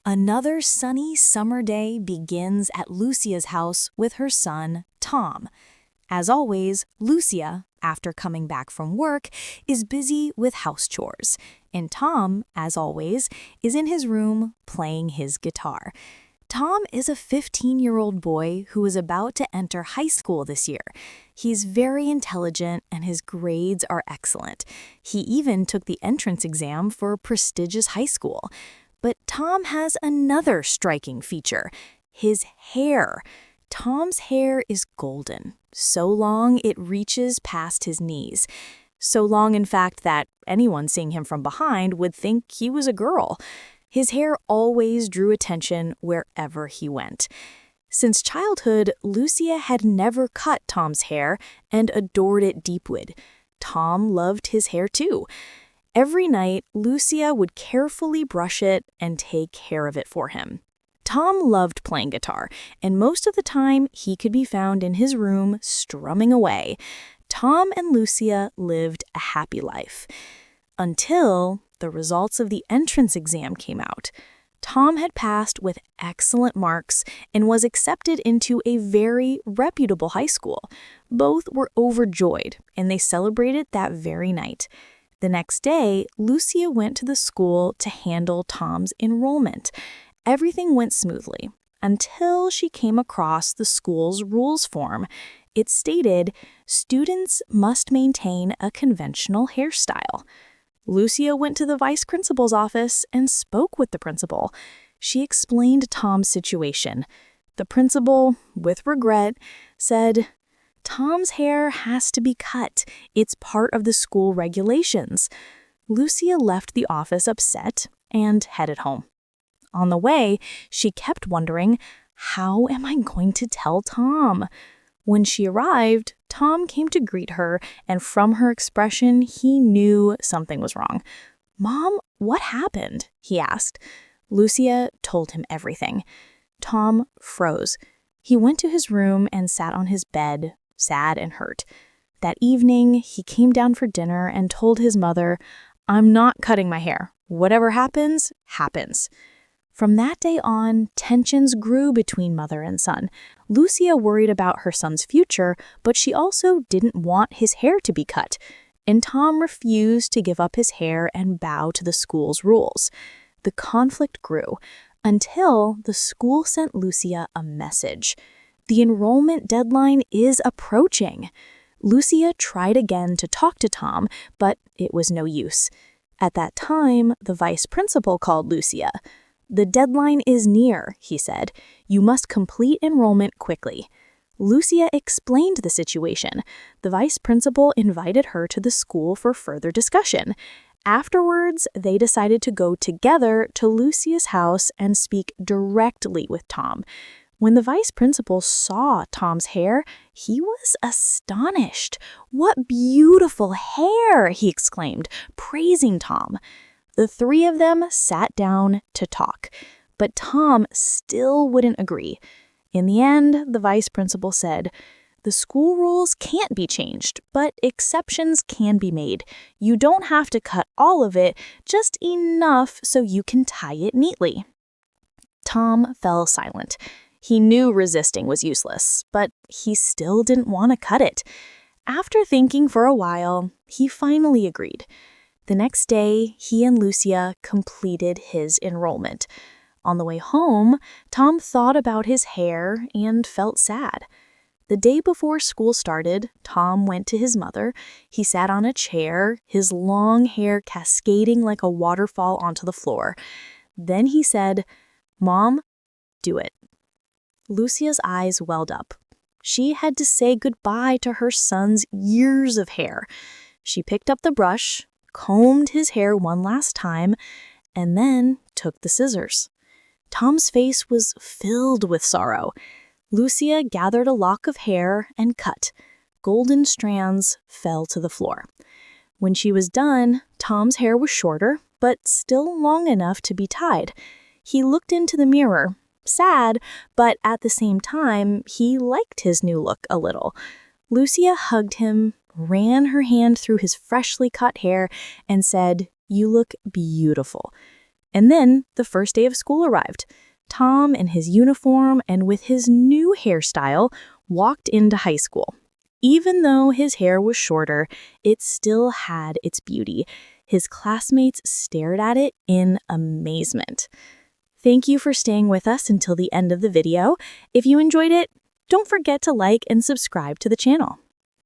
Another sunny summer day begins at Lucia's house with her son, Tom. As always, Lucia, after coming back from work, is busy with house chores, and Tom, as always, is in his room playing his guitar. Tom is a 15-year-old boy who is about to enter high school this year. He's very intelligent and his grades are excellent. He even took the entrance exam for a prestigious high school. But Tom has another striking feature: his hair. Tom's hair is golden, so long it reaches past his knees. So long, in fact, that anyone seeing him from behind would think he was a girl. His hair always drew attention wherever he went. Since childhood, Lucia had never cut Tom's hair and adored it deepwood. Tom loved his hair too. Every night, Lucia would carefully brush it and take care of it for him. Tom loved playing guitar, and most of the time he could be found in his room strumming away. Tom and Lucia lived a happy life. Until the results of the entrance exam came out. Tom had passed with excellent marks and was accepted into a very reputable high school. Both were overjoyed, and they celebrated that very night. The next day, Lucia went to the school to handle Tom's enrollment. Everything went smoothly until she came across the school's rules form. It stated, students must maintain a conventional hairstyle. Lucia went to the vice principal's office and spoke with the principal. She explained Tom's situation. The principal, with regret, said, "Tom's hair has to be cut. It's part of the school regulations." Lucia left the office upset and headed home. On the way, she kept wondering, how am I going to tell Tom? When she arrived, Tom came to greet her, and from her expression, he knew something was wrong. "Mom, what happened?" he asked. Lucia told him everything. Tom froze. He went to his room and sat on his bed, sad and hurt. That evening, he came down for dinner and told his mother, "I'm not cutting my hair. Whatever happens, happens." From that day on, tensions grew between mother and son. Lucia worried about her son's future, but she also didn't want his hair to be cut. And Tom refused to give up his hair and bow to the school's rules. The conflict grew until the school sent Lucia a message. The enrollment deadline is approaching. Lucia tried again to talk to Tom, but it was no use. At that time, the vice principal called Lucia. "The deadline is near," he said. "You must complete enrollment quickly." Lucia explained the situation. The vice principal invited her to the school for further discussion. Afterwards, they decided to go together to Lucia's house and speak directly with Tom. When the vice principal saw Tom's hair, he was astonished. "What beautiful hair!" he exclaimed, praising Tom. The three of them sat down to talk, but Tom still wouldn't agree. In the end, the vice principal said, "The school rules can't be changed, but exceptions can be made. You don't have to cut all of it, just enough so you can tie it neatly." Tom fell silent. He knew resisting was useless, but he still didn't want to cut it. After thinking for a while, he finally agreed. The next day, he and Lucia completed his enrollment. On the way home, Tom thought about his hair and felt sad. The day before school started, Tom went to his mother. He sat on a chair, his long hair cascading like a waterfall onto the floor. Then he said, "Mom, do it." Lucia's eyes welled up. She had to say goodbye to her son's years of hair. She picked up the brush, combed his hair one last time, and then took the scissors. Tom's face was filled with sorrow. Lucia gathered a lock of hair and cut. Golden strands fell to the floor. When she was done, Tom's hair was shorter, but still long enough to be tied. He looked into the mirror, sad, but at the same time, he liked his new look a little. Lucia hugged him, ran her hand through his freshly cut hair, and said, "You look beautiful." And then the first day of school arrived. Tom, in his uniform and with his new hairstyle, walked into high school. Even though his hair was shorter, it still had its beauty. His classmates stared at it in amazement. Thank you for staying with us until the end of the video. If you enjoyed it, don't forget to like and subscribe to the channel.